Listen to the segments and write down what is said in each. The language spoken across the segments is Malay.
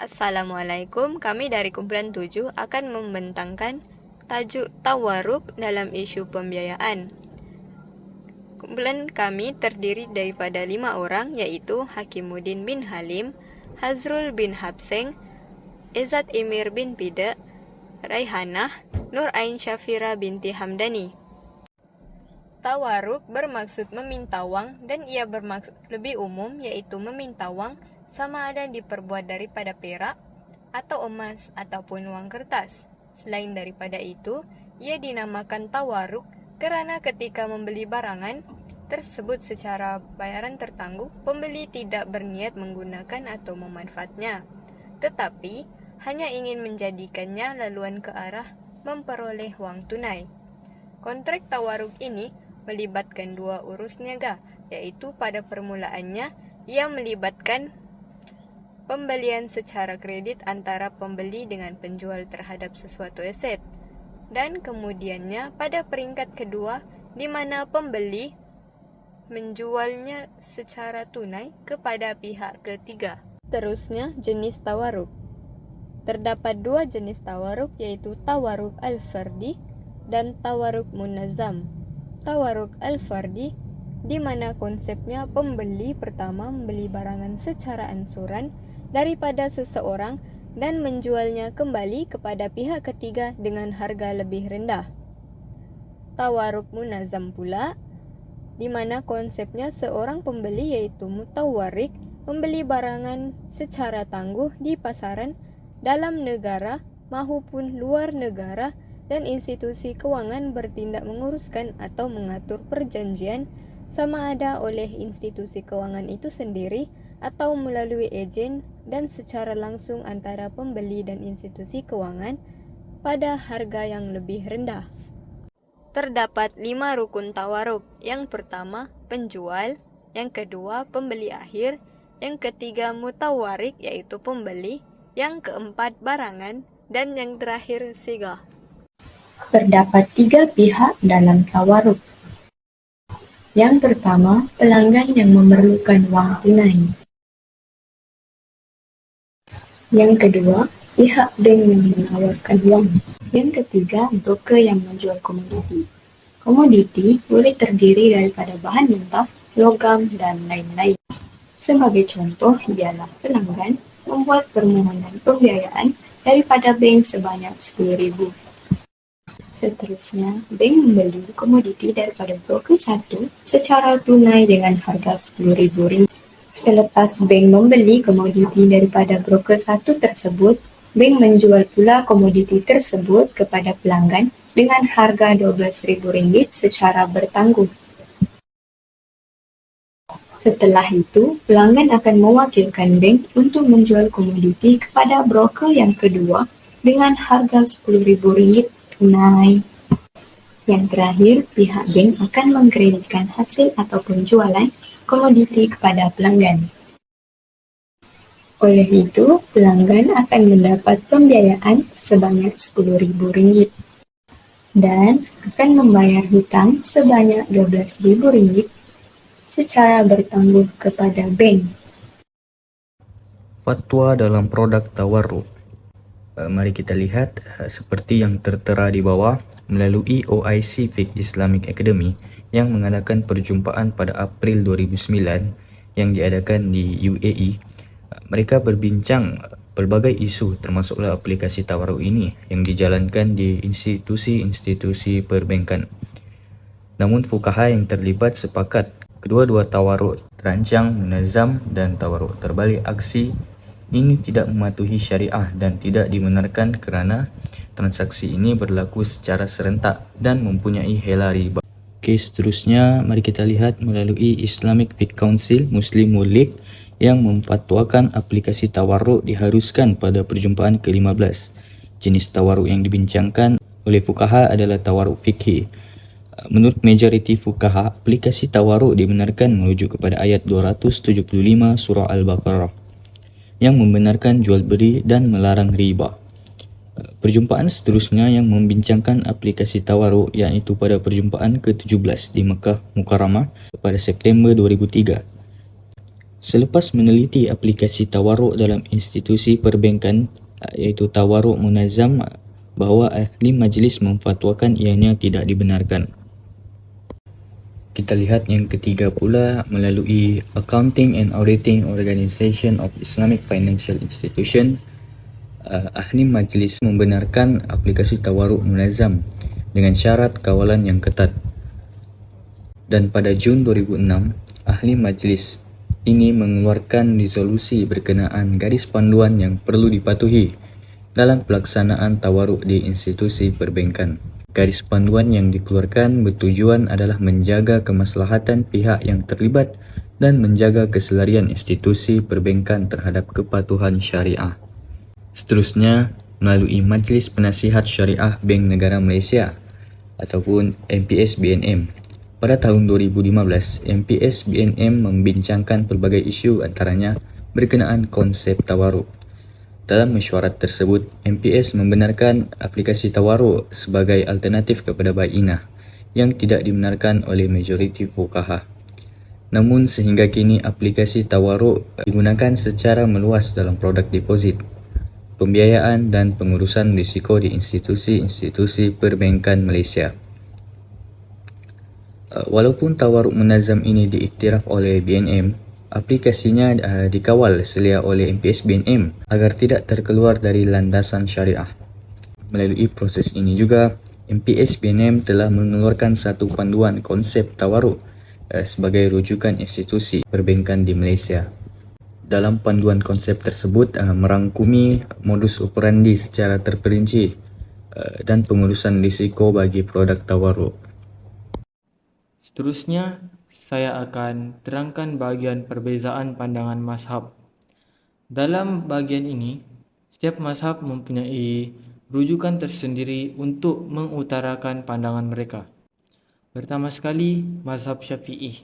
Assalamualaikum, kami dari kumpulan 7 akan membentangkan tajuk tawaruk dalam isu pembiayaan. Kumpulan kami terdiri daripada 5 orang, yaitu Hakimuddin bin Halim, Hazrul bin Habseng, Izzat Emir bin Pida, Raihanah, Nur Ain Syafira binti Hamdani. Tawaruk bermaksud meminta wang dan ia bermaksud lebih umum, yaitu meminta wang sama ada diperbuat daripada perak atau emas ataupun wang kertas. Selain daripada itu, ia dinamakan tawaruk kerana ketika membeli barangan tersebut secara bayaran tertangguh, pembeli tidak berniat menggunakan atau memanfaatnya, tetapi hanya ingin menjadikannya laluan ke arah memperoleh wang tunai. Kontrak tawaruk ini melibatkan dua urus niaga, yaitu pada permulaannya ia melibatkan pembelian secara kredit antara pembeli dengan penjual terhadap sesuatu aset, dan kemudiannya pada peringkat kedua di mana pembeli menjualnya secara tunai kepada pihak ketiga. Terusnya, jenis tawaruk. Terdapat dua jenis tawaruk, yaitu tawaruk al-fardi dan tawaruk munazzam. Tawaruk al-fardi di mana konsepnya pembeli pertama membeli barangan secara ansuran daripada seseorang dan menjualnya kembali kepada pihak ketiga dengan harga lebih rendah. Tawaruk munazzam pula di mana konsepnya seorang pembeli yaitu mutawarik membeli barangan secara tangguh di pasaran dalam negara maupun luar negara, dan institusi kewangan bertindak menguruskan atau mengatur perjanjian sama ada oleh institusi kewangan itu sendiri atau melalui ejen dan secara langsung antara pembeli dan institusi kewangan pada harga yang lebih rendah. Terdapat 5 rukun tawaruk. Yang pertama, penjual. Yang kedua, pembeli akhir. Yang ketiga, mutawarik yaitu pembeli. Yang keempat, barangan. Dan yang terakhir, sigah. Terdapat 3 pihak dalam tawaruk. Yang pertama, pelanggan yang memerlukan wang tunai. Yang kedua, pihak bank yang menawarkan wang. Yang ketiga, broker yang menjual komoditi. Komoditi boleh terdiri daripada bahan mentah, logam, dan lain-lain. Sebagai contoh ialah pelanggan membuat permohonan pembiayaan daripada bank sebanyak 10,000. Seterusnya, bank membeli komoditi daripada broker satu secara tunai dengan harga RM10,000. Selepas bank membeli komoditi daripada broker satu tersebut, bank menjual pula komoditi tersebut kepada pelanggan dengan harga RM12,000 secara bertangguh. Setelah itu, pelanggan akan mewakilkan bank untuk menjual komoditi kepada broker yang kedua dengan harga RM10,000 tunai. Yang terakhir, pihak bank akan mengkreditkan hasil ataupun jualan komoditi kepada pelanggan. Oleh itu, pelanggan akan mendapat pembiayaan sebanyak RM10,000 dan akan membayar hutang sebanyak RM12,000 secara bertangguh kepada bank. Fatwa dalam produk tawarruk. Mari kita lihat seperti yang tertera di bawah melalui OIC Fiqh Islamic Academy yang mengadakan perjumpaan pada April 2009 yang diadakan di UAE. Mereka berbincang pelbagai isu termasuklah aplikasi tawarruk ini yang dijalankan di institusi-institusi perbankan. Namun fuqaha yang terlibat sepakat kedua-dua tawarruk terancang, munazam dan tawarruk terbalik aksi ini tidak mematuhi syariah dan tidak dibenarkan kerana transaksi ini berlaku secara serentak dan mempunyai hela riba. Okey, seterusnya mari kita lihat melalui Islamic Fiqh Council Muslim World League yang memfatwakan aplikasi tawarruk diharuskan pada perjumpaan ke-15. Jenis tawarruk yang dibincangkan oleh fuqaha adalah tawarruk fikhi. Menurut majoriti fuqaha, aplikasi tawarruk dibenarkan merujuk kepada ayat 275 surah Al-Baqarah yang membenarkan jual beli dan melarang riba. Perjumpaan seterusnya yang membincangkan aplikasi tawarruk iaitu pada perjumpaan ke-17 di Mekah Mukarramah pada September 2003. Selepas meneliti aplikasi tawaruk dalam institusi perbankan iaitu tawaruk munazam, bahawa ahli majlis memfatwakan ianya tidak dibenarkan. Kita lihat yang ketiga pula, melalui Accounting and Auditing Organisation of Islamic Financial Institution, ahli majlis membenarkan aplikasi tawaruk munazam dengan syarat kawalan yang ketat. Dan pada Jun 2006, ahli majlis ini mengeluarkan resolusi berkenaan garis panduan yang perlu dipatuhi dalam pelaksanaan tawaruk di institusi perbankan. Garis panduan yang dikeluarkan bertujuan adalah menjaga kemaslahatan pihak yang terlibat dan menjaga keselarian institusi perbankan terhadap kepatuhan syariah. Seterusnya, melalui Majlis Penasihat Syariah Bank Negara Malaysia ataupun MPS BNM. Pada tahun 2015, MPS BNM membincangkan pelbagai isu antaranya berkenaan konsep tawaruk. Dalam mesyuarat tersebut, MPS membenarkan aplikasi tawaruk sebagai alternatif kepada bai'inah yang tidak dibenarkan oleh majoriti fuqaha. Namun sehingga kini aplikasi tawaruk digunakan secara meluas dalam produk deposit, pembiayaan dan pengurusan risiko di institusi-institusi perbankan Malaysia. Walaupun tawaruk munazam ini diiktiraf oleh BNM, aplikasinya dikawal selia oleh MPS BNM agar tidak terkeluar dari landasan syariah. Melalui proses ini juga, MPS BNM telah mengeluarkan satu panduan konsep tawaruk sebagai rujukan institusi perbankan di Malaysia. Dalam panduan konsep tersebut merangkumi modus operandi secara terperinci dan pengurusan risiko bagi produk tawaruk. Seterusnya, saya akan terangkan bahagian perbezaan pandangan mazhab. Dalam bahagian ini, setiap mazhab mempunyai rujukan tersendiri untuk mengutarakan pandangan mereka. Pertama sekali, mazhab Syafi'i.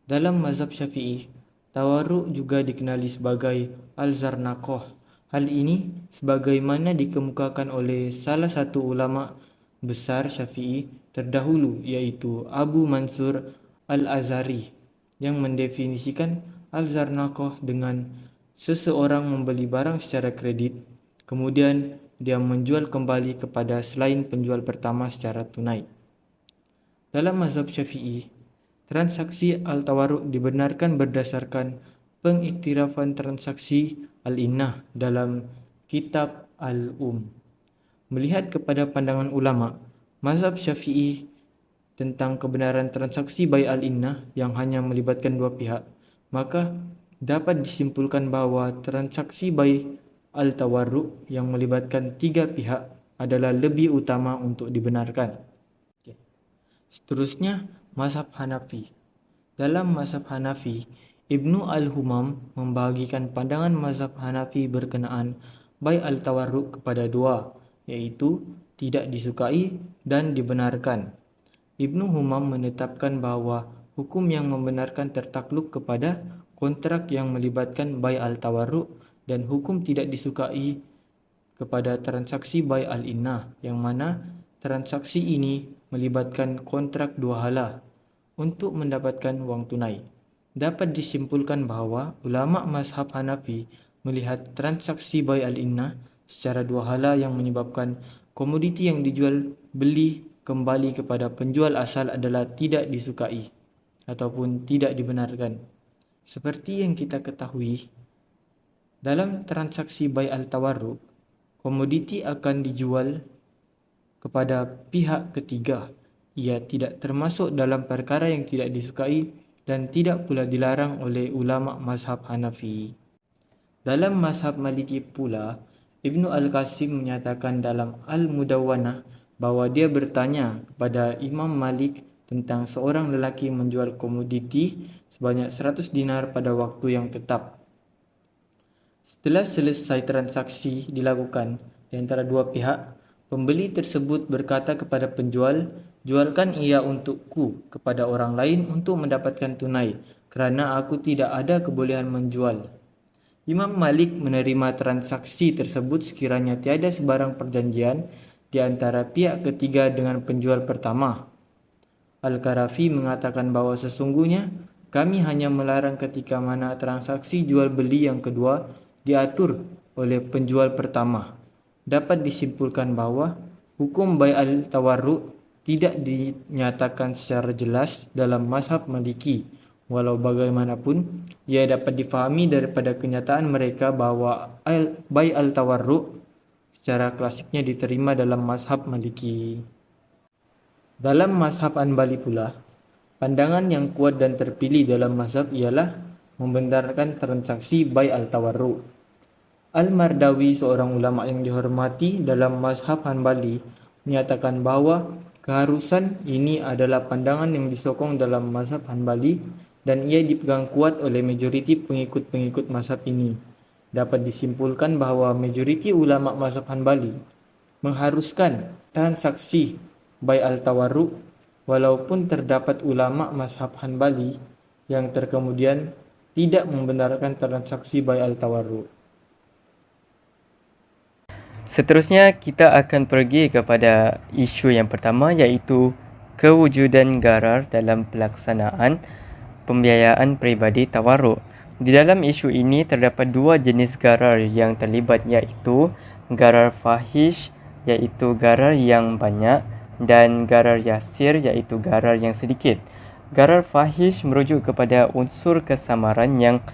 Dalam mazhab Syafi'i, tawaruk juga dikenali sebagai al-zarnaqah. Hal ini sebagaimana dikemukakan oleh salah satu ulama besar Syafi'i terdahulu, iaitu Abu Mansur Al-Azhari, yang mendefinisikan al-zarnaqah dengan seseorang membeli barang secara kredit, kemudian dia menjual kembali kepada selain penjual pertama secara tunai. Dalam mazhab Syafi'i, transaksi al-tawaruk dibenarkan berdasarkan pengiktirafan transaksi al-innah dalam kitab Melihat kepada pandangan ulama, mazhab Syafi'i tentang kebenaran transaksi bai' al-innah yang hanya melibatkan dua pihak, maka dapat disimpulkan bahawa transaksi bai' al-tawarruk yang melibatkan tiga pihak adalah lebih utama untuk dibenarkan. Seterusnya, mazhab Hanafi. Dalam mazhab Hanafi, Ibnu Al-Humam membahagikan pandangan mazhab Hanafi berkenaan bai' al-tawarruk kepada dua, iaitu tidak disukai dan dibenarkan. Ibnu Humam menetapkan bahawa hukum yang membenarkan tertakluk kepada kontrak yang melibatkan bai' al-tawarruk dan hukum tidak disukai kepada transaksi bai' al-innah, yang mana transaksi ini melibatkan kontrak dua hala untuk mendapatkan wang tunai. Dapat disimpulkan bahawa ulama mazhab Hanafi melihat transaksi bai' al-innah secara dua hala yang menyebabkan komoditi yang dijual beli kembali kepada penjual asal adalah tidak disukai ataupun tidak dibenarkan. Seperti yang kita ketahui, dalam transaksi bai' al-tawarruk, komoditi akan dijual kepada pihak ketiga. Ia tidak termasuk dalam perkara yang tidak disukai dan tidak pula dilarang oleh ulama mazhab Hanafi. Dalam mazhab Maliki pula, Ibnu Al-Qasim menyatakan dalam Al-Mudawwanah bahawa dia bertanya kepada Imam Malik tentang seorang lelaki menjual komoditi sebanyak 100 dinar pada waktu yang tetap. Setelah selesai transaksi dilakukan di antara dua pihak, pembeli tersebut berkata kepada penjual, "Jualkan ia untukku kepada orang lain untuk mendapatkan tunai, kerana aku tidak ada kebolehan menjual." Imam Malik menerima transaksi tersebut sekiranya tiada sebarang perjanjian di antara pihak ketiga dengan penjual pertama. Al-Karafi mengatakan bahawa sesungguhnya Kami hanya melarang ketika mana transaksi jual beli yang kedua diatur oleh penjual pertama. Dapat disimpulkan bahawa hukum bai' al-tawarru' tidak dinyatakan secara jelas dalam mazhab Maliki. Walau bagaimanapun, ia dapat difahami daripada kenyataan mereka bahawa bai' al-tawarru' secara klasiknya diterima dalam mazhab Maliki. Dalam mazhab Hanbali pula, pandangan yang kuat dan terpilih dalam mazhab ialah membenarkan transaksi bai' al-tawarru'. Al-Mardawi, seorang ulama yang dihormati dalam mazhab Hanbali, menyatakan bahawa keharusan ini adalah pandangan yang disokong dalam mazhab Hanbali dan ia dipegang kuat oleh majoriti pengikut-pengikut mazhab ini. Dapat disimpulkan bahawa majoriti ulama mazhab Hanbali mengharuskan transaksi bai' al-tawarru' walaupun terdapat ulama mazhab Hanbali yang terkemudian tidak membenarkan transaksi bai' al-tawarru'. Seterusnya kita akan pergi kepada isu yang pertama, iaitu kewujudan gharar dalam pelaksanaan pembiayaan peribadi tawarruk. Di dalam isu ini terdapat dua jenis gharar yang terlibat, iaitu gharar fahish, iaitu gharar yang banyak, dan gharar yasir, iaitu gharar yang sedikit. Gharar fahish merujuk kepada unsur kesamaran yang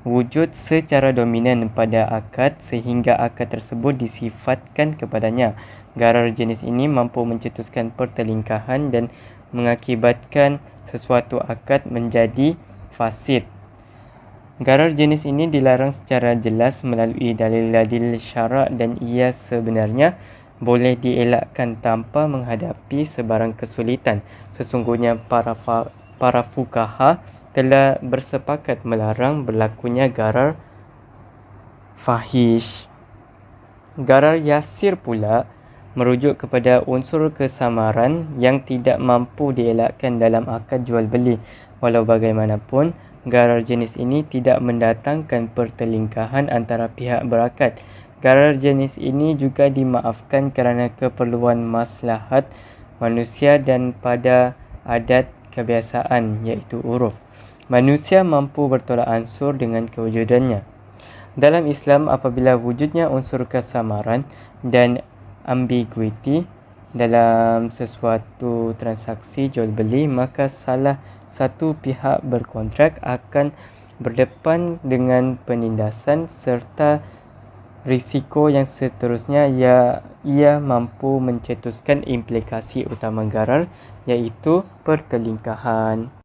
wujud secara dominan pada akad sehingga akad tersebut disifatkan kepadanya. Gharar jenis ini mampu mencetuskan pertelingkahan dan mengakibatkan sesuatu akad menjadi fasid. Gharar jenis ini dilarang secara jelas melalui dalil-dalil syarak dan ia sebenarnya boleh dielakkan tanpa menghadapi sebarang kesulitan. Sesungguhnya para fuqaha telah bersepakat melarang berlakunya gharar fahish. Gharar yasir pula merujuk kepada unsur kesamaran yang tidak mampu dielakkan dalam akad jual beli. Walau bagaimanapun, gharar jenis ini tidak mendatangkan pertelingkahan antara pihak berakad. Gharar jenis ini juga dimaafkan kerana keperluan maslahat manusia dan pada adat kebiasaan, iaitu uruf. Manusia mampu bertolak ansur dengan kewujudannya. Dalam Islam, apabila wujudnya unsur kesamaran dan ambiguiti dalam sesuatu transaksi jual beli, maka salah satu pihak berkontrak akan berdepan dengan penindasan serta risiko yang seterusnya ia mampu mencetuskan implikasi utama gharar, iaitu pertelingkahan.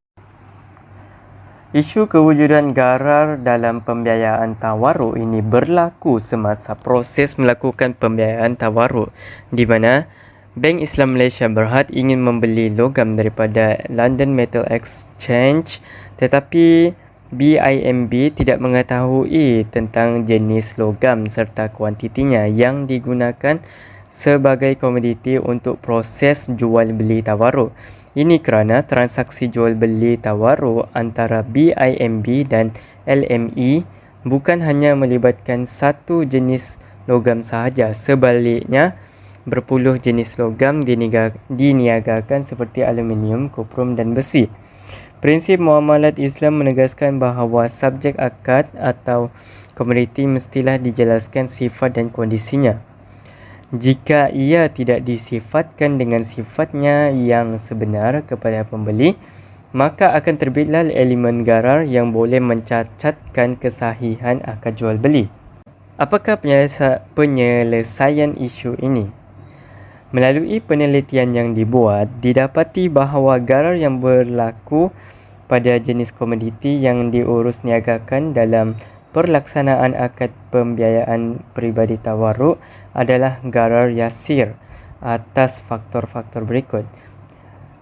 Isu kewujudan gharar dalam pembiayaan tawarruk ini berlaku semasa proses melakukan pembiayaan tawarruk, di mana Bank Islam Malaysia Berhad ingin membeli logam daripada London Metal Exchange, tetapi BIMB tidak mengetahui tentang jenis logam serta kuantitinya yang digunakan sebagai komoditi untuk proses jual beli tawarruk. Ini kerana transaksi jual beli tawarruk antara BIMB dan LME bukan hanya melibatkan satu jenis logam sahaja. Sebaliknya, berpuluh jenis logam diniagakan seperti aluminium, kuprum dan besi. Prinsip muamalat Islam menegaskan bahawa subjek akad atau komoditi mestilah dijelaskan sifat dan kondisinya. Jika ia tidak disifatkan dengan sifatnya yang sebenar kepada pembeli, maka akan terbitlah elemen gharar yang boleh mencacatkan kesahihan akad jual beli. Apakah penyelesaian isu ini? Melalui penelitian yang dibuat, didapati bahawa gharar yang berlaku pada jenis komoditi yang diurus niagakan dalam perlaksanaan akad pembiayaan peribadi tawarruk adalah gharar yasir atas faktor-faktor berikut.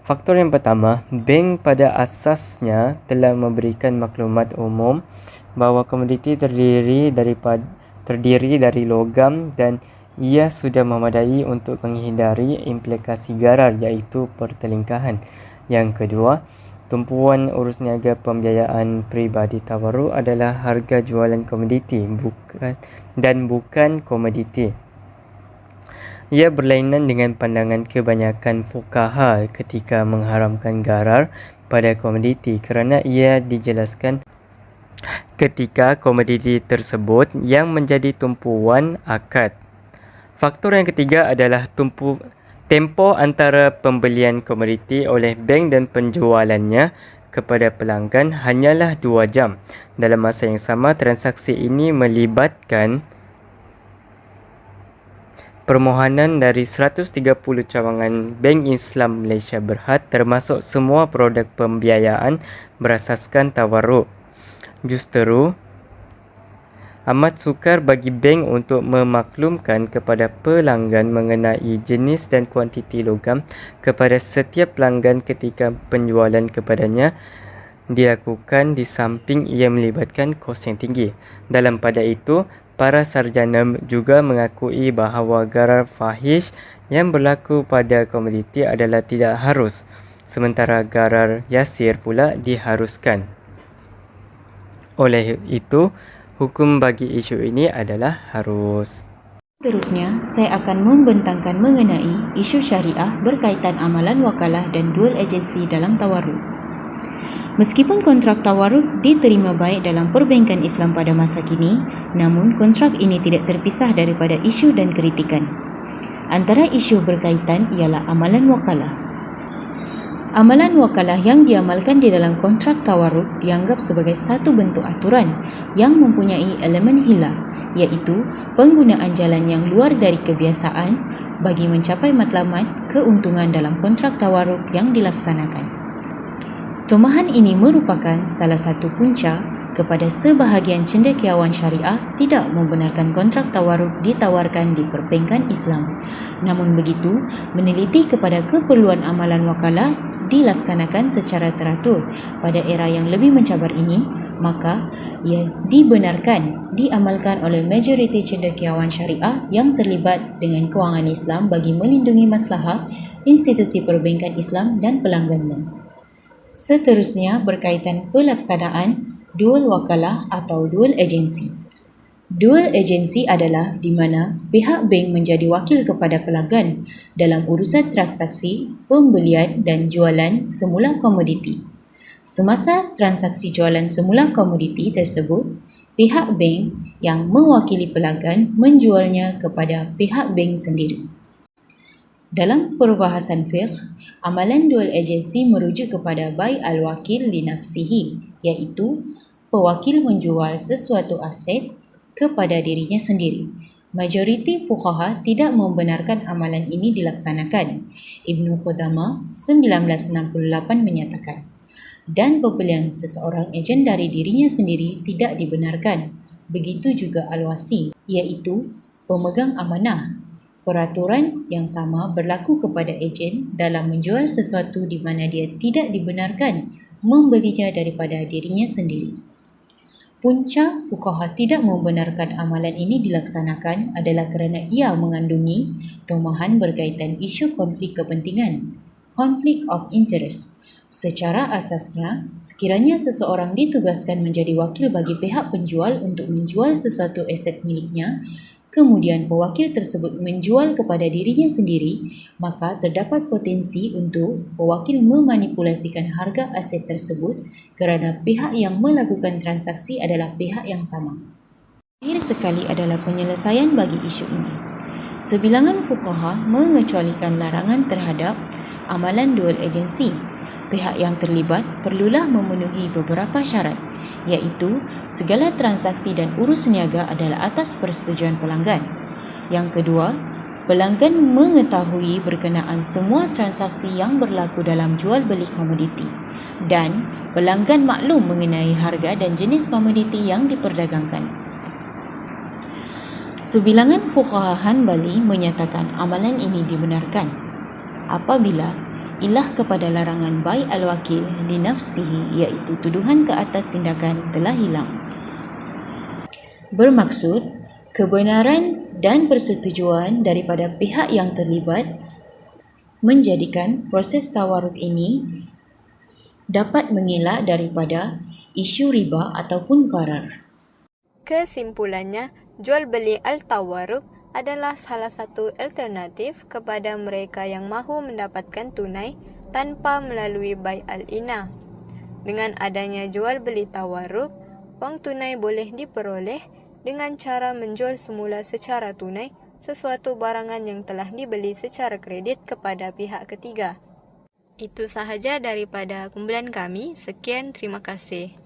Faktor yang pertama, bank pada asasnya telah memberikan maklumat umum bahawa komoditi terdiri dari logam dan ia sudah memadai untuk menghindari implikasi gharar, iaitu pertelingkahan. Yang kedua, tumpuan urus niaga pembiayaan peribadi tawarruk adalah harga jualan komoditi bukan komoditi. Ia berlainan dengan pandangan kebanyakan fuqaha ketika mengharamkan gharar pada komoditi kerana ia dijelaskan ketika komoditi tersebut yang menjadi tumpuan akad. Faktor yang ketiga adalah tempoh antara pembelian komoditi oleh bank dan penjualannya kepada pelanggan hanyalah 2 jam. Dalam masa yang sama, transaksi ini melibatkan permohonan dari 130 cawangan Bank Islam Malaysia Berhad termasuk semua produk pembiayaan berasaskan tawarruk. Justeru, amat sukar bagi bank untuk memaklumkan kepada pelanggan mengenai jenis dan kuantiti logam kepada setiap pelanggan ketika penjualan kepadanya dilakukan di samping ia melibatkan kos yang tinggi. Dalam pada itu, para sarjana juga mengakui bahawa garar fahish yang berlaku pada komoditi adalah tidak harus, sementara garar yasir pula diharuskan. Oleh itu, hukum bagi isu ini adalah harus. Seterusnya, saya akan membentangkan mengenai isu syariah berkaitan amalan wakalah dan dual agensi dalam tawarruk. Meskipun kontrak tawarruk diterima baik dalam perbankan Islam pada masa kini, namun kontrak ini tidak terpisah daripada isu dan kritikan. Antara isu berkaitan ialah amalan wakalah. Amalan wakalah yang diamalkan di dalam kontrak tawarruk dianggap sebagai satu bentuk aturan yang mempunyai elemen hila, iaitu penggunaan jalan yang luar dari kebiasaan bagi mencapai matlamat keuntungan dalam kontrak tawarruk yang dilaksanakan. Tomahan ini merupakan salah satu punca kepada sebahagian cendekiawan syariah tidak membenarkan kontrak tawarruk ditawarkan di perbankan Islam. Namun begitu, meneliti kepada keperluan amalan wakalah dilaksanakan secara teratur pada era yang lebih mencabar ini, maka ia dibenarkan diamalkan oleh majoriti cendekiawan syariah yang terlibat dengan kewangan Islam bagi melindungi maslahat institusi perbankan Islam dan pelanggannya. Seterusnya berkaitan pelaksanaan dual wakalah atau dual agensi. Dual agensi adalah di mana pihak bank menjadi wakil kepada pelanggan dalam urusan transaksi, pembelian dan jualan semula komoditi. Semasa transaksi jualan semula komoditi tersebut, pihak bank yang mewakili pelanggan menjualnya kepada pihak bank sendiri. Dalam perbahasan fiqh, amalan dual agensi merujuk kepada bai' al-wakil li nafsihi, iaitu pewakil menjual sesuatu aset kepada dirinya sendiri. Majoriti fuqaha tidak membenarkan amalan ini dilaksanakan. Ibnu Qudamah 1968 menyatakan, dan pembelian seseorang ejen dari dirinya sendiri tidak dibenarkan. Begitu juga al-wasi, iaitu pemegang amanah. Peraturan yang sama berlaku kepada ejen dalam menjual sesuatu di mana dia tidak dibenarkan membelinya daripada dirinya sendiri. Punca fuqaha tidak membenarkan amalan ini dilaksanakan adalah kerana ia mengandungi tomahan berkaitan isu konflik kepentingan, conflict of interest. Secara asasnya, sekiranya seseorang ditugaskan menjadi wakil bagi pihak penjual untuk menjual sesuatu aset miliknya, kemudian pewakil tersebut menjual kepada dirinya sendiri, maka terdapat potensi untuk pewakil memanipulasikan harga aset tersebut kerana pihak yang melakukan transaksi adalah pihak yang sama. Akhir sekali adalah penyelesaian bagi isu ini. Sebilangan fuqaha mengecualikan larangan terhadap amalan dual agensi. Pihak yang terlibat perlulah memenuhi beberapa syarat, iaitu segala transaksi dan urus niaga adalah atas persetujuan pelanggan. Yang kedua, pelanggan mengetahui berkenaan semua transaksi yang berlaku dalam jual beli komoditi dan pelanggan maklum mengenai harga dan jenis komoditi yang diperdagangkan. Sebilangan fuqaha Hanbali menyatakan amalan ini dibenarkan apabila ilah kepada larangan bai' al-wakil li nafsihi, iaitu tuduhan ke atas tindakan telah hilang. Bermaksud, kebenaran dan persetujuan daripada pihak yang terlibat menjadikan proses tawarruk ini dapat mengelak daripada isu riba ataupun gharar. Kesimpulannya, jual beli al-tawarruk adalah salah satu alternatif kepada mereka yang mahu mendapatkan tunai tanpa melalui bai' al-inah. Dengan adanya jual beli tawarruk, wang tunai boleh diperoleh dengan cara menjual semula secara tunai sesuatu barangan yang telah dibeli secara kredit kepada pihak ketiga. Itu sahaja daripada kumpulan kami. Sekian, terima kasih.